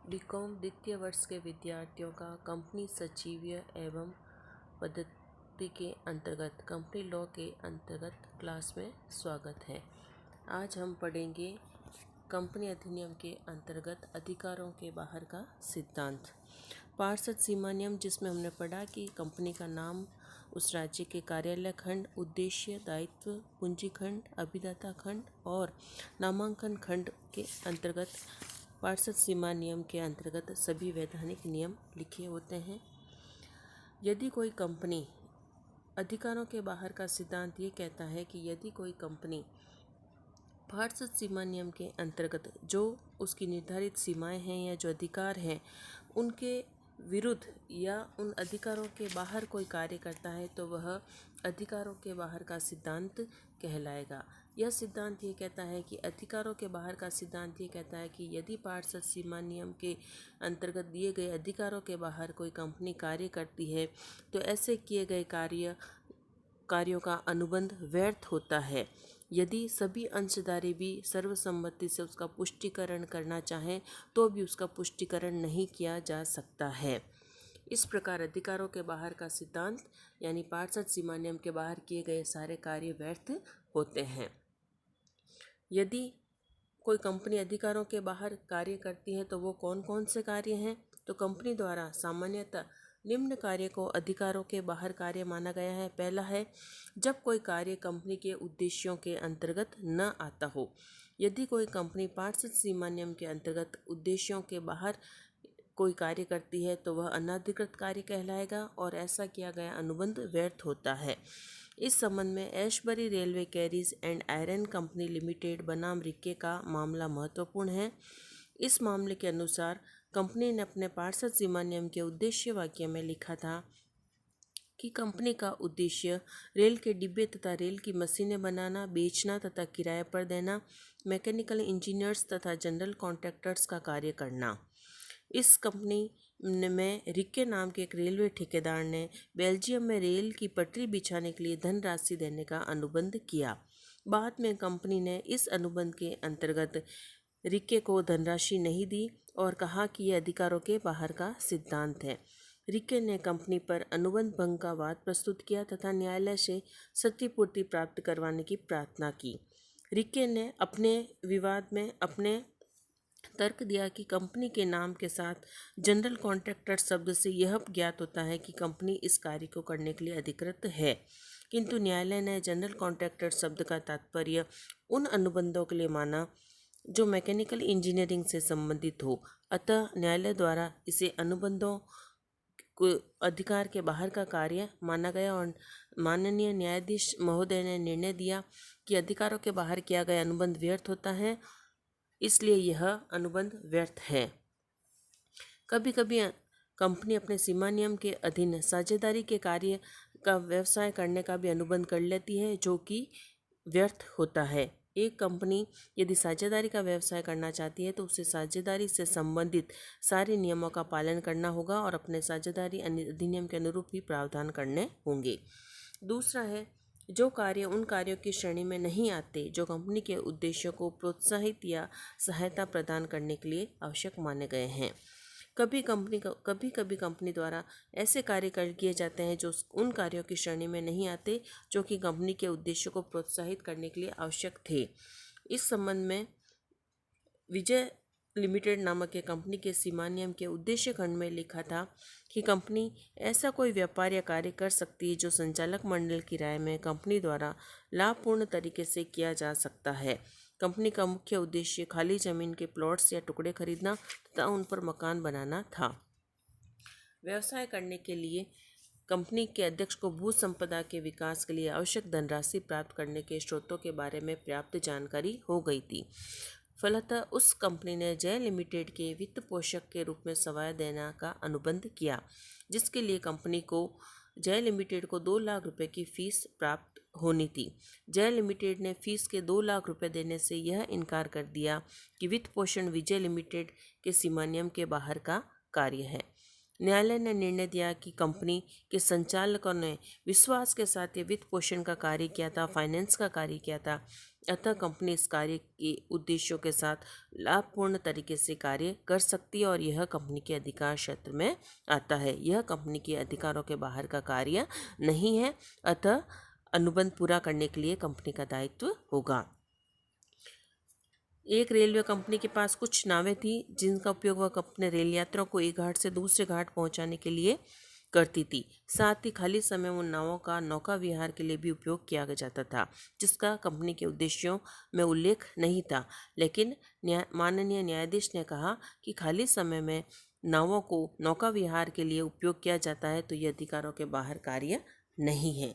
BCom द्वितीय वर्ष के विद्यार्थियों का कंपनी सचिवीय एवं पद्धति के अंतर्गत कंपनी लॉ के अंतर्गत क्लास में स्वागत है। आज हम पढ़ेंगे कंपनी अधिनियम के अंतर्गत अधिकारों के बाहर का सिद्धांत। पार्षद सीमा नियम, जिसमें हमने पढ़ा कि कंपनी का नाम, उस राज्य के कार्यालय खंड, उद्देश्य, दायित्व, पूंजी खंड, अभिदाता खंड और नामांकन खंड के अंतर्गत पार्षद सीमा नियम के अंतर्गत सभी वैधानिक नियम लिखे होते हैं। यदि कोई कंपनी, अधिकारों के बाहर का सिद्धांत ये कहता है कि यदि कोई कंपनी पार्षद सीमा नियम के अंतर्गत जो उसकी निर्धारित सीमाएं हैं या जो अधिकार हैं उनके विरुद्ध या उन अधिकारों के बाहर कोई कार्य करता है तो वह अधिकारों के बाहर का सिद्धांत कहलाएगा। यह सिद्धांत ये कहता है कि अधिकारों के बाहर का सिद्धांत ये कहता है कि यदि पार्षद सीमा नियम के अंतर्गत दिए गए अधिकारों के बाहर कोई कंपनी कार्य करती है तो ऐसे किए गए कार्यों का अनुबंध व्यर्थ होता है। यदि सभी अंशधारी भी सर्वसम्मति से उसका पुष्टिकरण करना चाहें तो भी उसका पुष्टिकरण नहीं किया जा सकता है। इस प्रकार अधिकारों के बाहर का सिद्धांत यानी पार्षद सीमा नियम के बाहर किए गए सारे कार्य व्यर्थ होते हैं। यदि कोई कंपनी अधिकारों के बाहर कार्य करती है तो वो कौन कौन से कार्य हैं? तो कंपनी द्वारा सामान्यतः निम्न कार्य को अधिकारों के बाहर कार्य माना गया है। पहला है, जब कोई कार्य कंपनी के उद्देश्यों के अंतर्गत न आता हो। यदि कोई कंपनी पार्षद सीमा नियम के अंतर्गत उद्देश्यों के बाहर कोई कार्य करती है तो वह अनधिकृत कार्य कहलाएगा और ऐसा किया गया अनुबंध व्यर्थ होता है। इस संबंध में Ashbury railway carriage and iron company limited बनाम रिक्के का मामला महत्वपूर्ण है। इस मामले के अनुसार कंपनी ने अपने पार्षद सीमा नियम के उद्देश्य वाक्य में लिखा था कि कंपनी का उद्देश्य रेल के डिब्बे तथा रेल की मशीनें बनाना, बेचना तथा किराए पर देना, मैकेनिकल इंजीनियर्स तथा जनरल कॉन्ट्रैक्टर्स का कार्य करना। इस कंपनी में रिक्के नाम के एक रेलवे ठेकेदार ने बेल्जियम में रेल की पटरी बिछाने के लिए धनराशि देने का अनुबंध किया। बाद में कंपनी ने इस अनुबंध के अंतर्गत रिक्के को धनराशि नहीं दी और कहा कि यह अधिकारों के बाहर का सिद्धांत है। रिक्के ने कंपनी पर अनुबंध भंग का वाद प्रस्तुत किया तथा न्यायालय से क्षतिपूर्ति प्राप्त करवाने की प्रार्थना की। रिक्के ने अपने विवाद में अपने तर्क दिया कि कंपनी के नाम के साथ जनरल कॉन्ट्रैक्टर शब्द से यह ज्ञात होता है कि कंपनी इस कार्य को करने के लिए अधिकृत है, किंतु न्यायालय ने जनरल कॉन्ट्रैक्टर शब्द का तात्पर्य उन अनुबंधों के लिए माना जो मैकेनिकल इंजीनियरिंग से संबंधित हो। अतः न्यायालय द्वारा इसे अनुबंधों को अधिकार के बाहर का कार्य माना गया और माननीय न्यायाधीश महोदय ने निर्णय दिया कि अधिकारों के बाहर किया गया अनुबंध व्यर्थ होता है, इसलिए यह अनुबंध व्यर्थ है। कभी कभी कंपनी अपने सीमा नियम के अधीन साझेदारी के कार्य का व्यवसाय करने का भी अनुबंध कर लेती है, जो कि व्यर्थ होता है। एक कंपनी यदि साझेदारी का व्यवसाय करना चाहती है तो उसे साझेदारी से संबंधित सारे नियमों का पालन करना होगा और अपने साझेदारी अधिनियम के अनुरूप ही प्रावधान करने होंगे। दूसरा है, जो कार्य उन कार्यों की श्रेणी में नहीं आते जो कंपनी के उद्देश्यों को प्रोत्साहित या सहायता प्रदान करने के लिए आवश्यक माने गए हैं। कभी कभी कंपनी द्वारा ऐसे कार्य किए जाते हैं जो उन कार्यों की श्रेणी में नहीं आते जो कि कंपनी के उद्देश्यों को प्रोत्साहित करने के लिए आवश्यक थे। इस संबंध में विजय लिमिटेड नामक एक कंपनी के सीमा नियम के उद्देश्य खंड में लिखा था कि कंपनी ऐसा कोई व्यापार या कार्य कर सकती है जो संचालक मंडल की राय में कंपनी द्वारा लाभपूर्ण तरीके से किया जा सकता है। कंपनी का मुख्य उद्देश्य खाली जमीन के प्लॉट्स या टुकड़े खरीदना तथा उन पर मकान बनाना था। व्यवसाय करने के लिए कंपनी के अध्यक्ष को भू संपदा के विकास के लिए आवश्यक धनराशि प्राप्त करने के स्रोतों के बारे में पर्याप्त जानकारी हो गई थी। फलतः उस कंपनी ने जय लिमिटेड के वित्त पोषक के रूप में सेवाएं देने का अनुबंध किया, जिसके लिए कंपनी को जय लिमिटेड को 2 लाख रुपए की फीस प्राप्त होनी थी। जय लिमिटेड ने फीस के 2 लाख रुपए देने से यह इनकार कर दिया कि वित्त पोषण विजय लिमिटेड के सीमा नियम के बाहर का कार्य है। न्यायालय ने निर्णय दिया कि कंपनी के संचालकों ने विश्वास के साथ ये वित्त पोषण का कार्य किया था, फाइनेंस का कार्य किया था, अतः कंपनी इस कार्य के उद्देश्यों के साथ लाभपूर्ण तरीके से कार्य कर सकती है और यह कंपनी के अधिकार क्षेत्र में आता है। यह कंपनी के अधिकारों के बाहर का कार्य नहीं है, अतः अनुबंध पूरा करने के लिए कंपनी का दायित्व होगा। एक रेलवे कंपनी के पास कुछ नावें थी जिनका उपयोग वह अपने रेल यात्रियों को एक घाट से दूसरे घाट पहुंचाने के लिए करती थी। साथ ही खाली समय उन नावों का नौका विहार के लिए भी उपयोग किया जाता था, जिसका कंपनी के उद्देश्यों में उल्लेख नहीं था। लेकिन माननीय न्यायाधीश ने कहा कि खाली समय में नावों को नौका विहार के लिए उपयोग किया जाता है तो ये अधिकारों के बाहर कार्य नहीं है।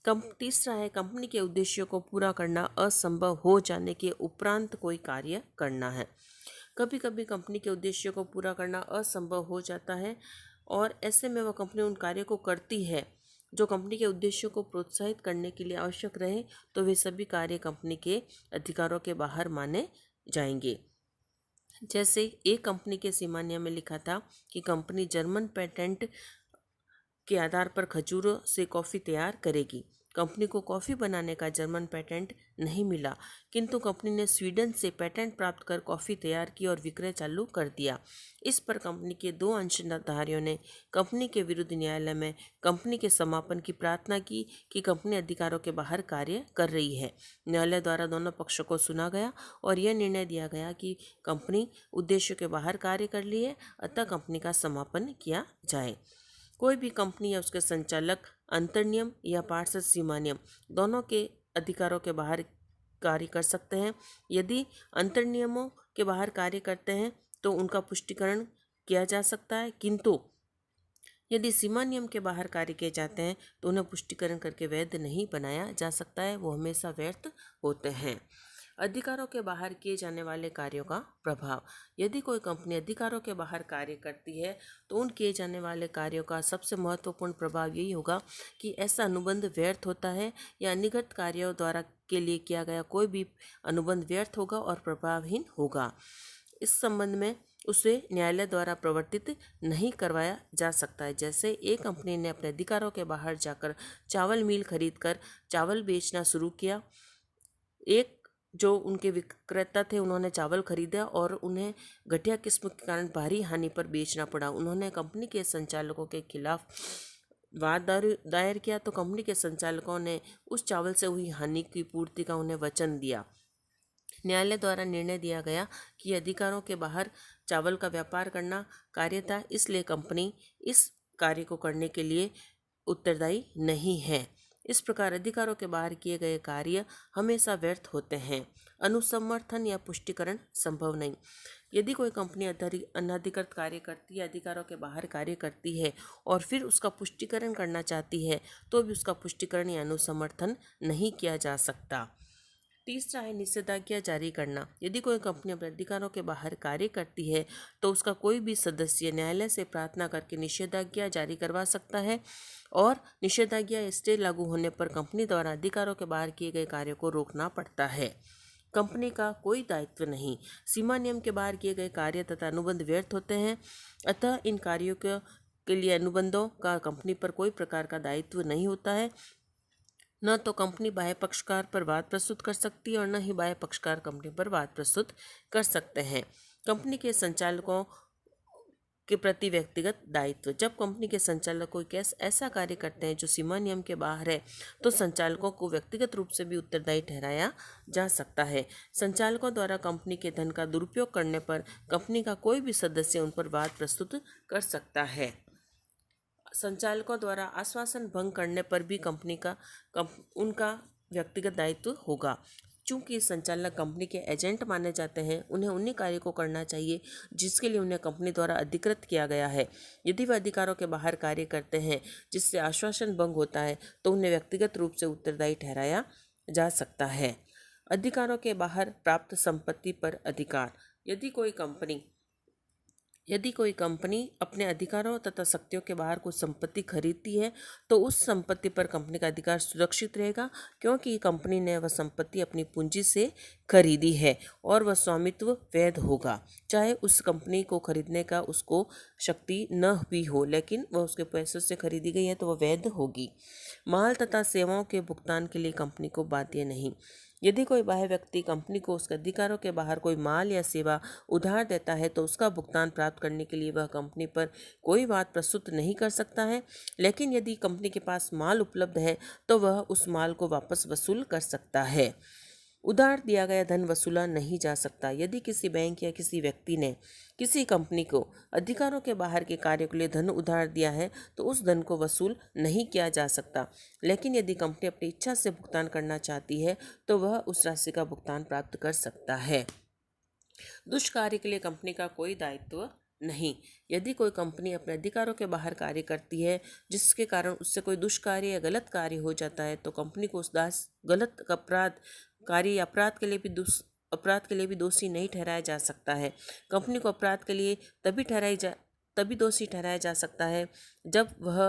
तीसरा है, कंपनी के उद्देश्यों को पूरा करना असंभव हो जाने के उपरांत कोई कार्य करना है। कभी कभी कंपनी के उद्देश्यों को पूरा करना असंभव हो जाता है और ऐसे में वह कंपनी उन कार्यों को करती है जो कंपनी के उद्देश्यों को प्रोत्साहित करने के लिए आवश्यक रहे, तो वे सभी कार्य कंपनी के अधिकारों के बाहर माने जाएंगे। जैसे एक कंपनी के सीमानिया में लिखा था कि कंपनी जर्मन पेटेंट के आधार पर खजूरों से कॉफ़ी तैयार करेगी। कंपनी को कॉफ़ी बनाने का जर्मन पेटेंट नहीं मिला, किंतु कंपनी ने स्वीडन से पेटेंट प्राप्त कर कॉफ़ी तैयार की और विक्रय चालू कर दिया। इस पर कंपनी के 2 अंशधारियों ने कंपनी के विरुद्ध न्यायालय में कंपनी के समापन की प्रार्थना की कि कंपनी अधिकारों के बाहर कार्य कर रही है। न्यायालय द्वारा दोनों पक्षों को सुना गया और यह निर्णय दिया गया कि कंपनी उद्देश्यों के बाहर कार्य कर रही है, अतः कंपनी का समापन किया जाए। कोई भी कंपनी या उसके संचालक अंतर्नियम या पार्षद सीमा नियम दोनों के अधिकारों के बाहर कार्य कर सकते हैं। यदि अंतर्नियमों के बाहर कार्य करते हैं तो उनका पुष्टिकरण किया जा सकता है, किंतु यदि सीमा नियम के बाहर कार्य किए जाते हैं तो उन्हें पुष्टिकरण करके वैध नहीं बनाया जा सकता है, वो हमेशा व्यर्थ होते हैं। अधिकारों के बाहर किए जाने वाले कार्यों का प्रभाव। यदि कोई कंपनी अधिकारों के बाहर कार्य करती है तो उन किए जाने वाले कार्यों का सबसे महत्वपूर्ण प्रभाव यही होगा कि ऐसा अनुबंध व्यर्थ होता है या अनिगत कार्यों द्वारा के लिए किया गया कोई भी अनुबंध व्यर्थ होगा और प्रभावहीन होगा। इस संबंध में उसे न्यायालय द्वारा प्रवर्तित नहीं करवाया जा सकता है। जैसे एक कंपनी ने अपने अधिकारों के बाहर जाकर चावल मिल खरीद कर चावल बेचना शुरू किया। एक जो उनके विक्रेता थे उन्होंने चावल खरीदा और उन्हें घटिया किस्म के कारण भारी हानि पर बेचना पड़ा। उन्होंने कंपनी के संचालकों के खिलाफ वाद दायर किया तो कंपनी के संचालकों ने उस चावल से हुई हानि की पूर्ति का उन्हें वचन दिया। न्यायालय द्वारा निर्णय दिया गया कि अधिकारों के बाहर चावल का व्यापार करना कार्य था, इसलिए कंपनी इस कार्य को करने के लिए उत्तरदायी नहीं है। इस प्रकार अधिकारों के बाहर किए गए कार्य हमेशा व्यर्थ होते हैं। अनुसमर्थन या पुष्टिकरण संभव नहीं। यदि कोई कंपनी अनधिकृत कार्य करती है, अधिकारों के बाहर कार्य करती है और फिर उसका पुष्टिकरण करना चाहती है तो भी उसका पुष्टिकरण या अनुसमर्थन नहीं किया जा सकता। तीसरा है निषेधाज्ञा जारी करना। यदि कोई कंपनी अपने अधिकारों के बाहर कार्य करती है तो उसका कोई भी सदस्य न्यायालय से प्रार्थना करके निषेधाज्ञा जारी करवा सकता है और निषेधाज्ञा स्टे लागू होने पर कंपनी द्वारा अधिकारों के बाहर किए गए कार्यों को रोकना पड़ता है। कंपनी का कोई दायित्व नहीं। सीमा नियम के बाहर किए गए कार्य तथा अनुबंध व्यर्थ होते हैं, अतः इन कार्यों के लिए अनुबंधों का कंपनी पर कोई प्रकार का दायित्व नहीं होता है। न तो कंपनी बाह्य पक्षकार पर वाद प्रस्तुत कर सकती है और न ही बाह्य पक्षकार कंपनी पर वाद प्रस्तुत कर सकते हैं। कंपनी के संचालकों के प्रति व्यक्तिगत दायित्व। जब कंपनी के संचालक कोई ऐसा कार्य करते हैं जो सीमा नियम के बाहर है तो संचालकों को व्यक्तिगत रूप से भी उत्तरदायी ठहराया जा सकता है। संचालकों द्वारा कंपनी के धन का दुरुपयोग करने पर कंपनी का कोई भी सदस्य उन पर वाद प्रस्तुत कर सकता है। संचालकों द्वारा आश्वासन भंग करने पर भी कंपनी का उनका व्यक्तिगत दायित्व होगा। चूंकि संचालक कंपनी के एजेंट माने जाते हैं, उन्हें उन्हीं कार्यों को करना चाहिए जिसके लिए उन्हें कंपनी द्वारा अधिकृत किया गया है। यदि वे अधिकारों के बाहर कार्य करते हैं जिससे आश्वासन भंग होता है तो उन्हें व्यक्तिगत रूप से उत्तरदायी ठहराया जा सकता है। अधिकारों के बाहर प्राप्त संपत्ति पर अधिकार। यदि कोई कंपनी यदि कोई कंपनी अपने अधिकारों तथा शक्तियों के बाहर कुछ संपत्ति खरीदती है तो उस संपत्ति पर कंपनी का अधिकार सुरक्षित रहेगा, क्योंकि कंपनी ने वह संपत्ति अपनी पूंजी से खरीदी है और वह स्वामित्व वैध होगा। चाहे उस कंपनी को खरीदने का उसको शक्ति न भी हो, लेकिन वह उसके पैसों से खरीदी गई है तो वह वैध होगी। माल तथा सेवाओं के भुगतान के लिए कंपनी को बाध्य नहीं। यदि कोई बाह्य व्यक्ति कंपनी को उसके अधिकारों के बाहर कोई माल या सेवा उधार देता है तो उसका भुगतान प्राप्त करने के लिए वह कंपनी पर कोई बात प्रस्तुत नहीं कर सकता है, लेकिन यदि कंपनी के पास माल उपलब्ध है तो वह उस माल को वापस वसूल कर सकता है। उधार दिया गया धन वसूला नहीं जा सकता। यदि किसी बैंक या किसी व्यक्ति ने किसी कंपनी को अधिकारों के बाहर के कार्य के लिए धन उधार दिया है तो उस धन को वसूल नहीं किया जा सकता, लेकिन यदि कंपनी अपनी इच्छा से भुगतान करना चाहती है तो वह उस राशि का भुगतान प्राप्त कर सकता है। दुष्कार्य के लिए कंपनी का कोई दायित्व नहीं। यदि कोई कंपनी अपने अधिकारों के बाहर कार्य करती है जिसके कारण उससे कोई दुष्कार्य या गलत कार्य हो जाता है तो कंपनी को उस गलत अपराध के लिए भी दोषी नहीं ठहराया जा सकता है। कंपनी को अपराध के लिए तभी दोषी ठहराया जा सकता है जब वह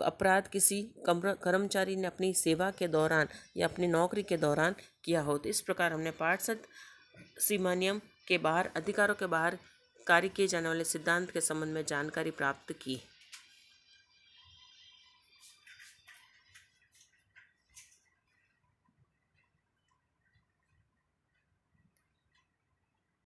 अपराध किसी कर्मचारी ने अपनी सेवा के दौरान या अपनी नौकरी के दौरान किया हो। तो इस प्रकार हमने पार्षद सीमानियम के बाहर अधिकारों के बाहर कार्य किए जाने वाले सिद्धांत के संबंध में जानकारी प्राप्त की।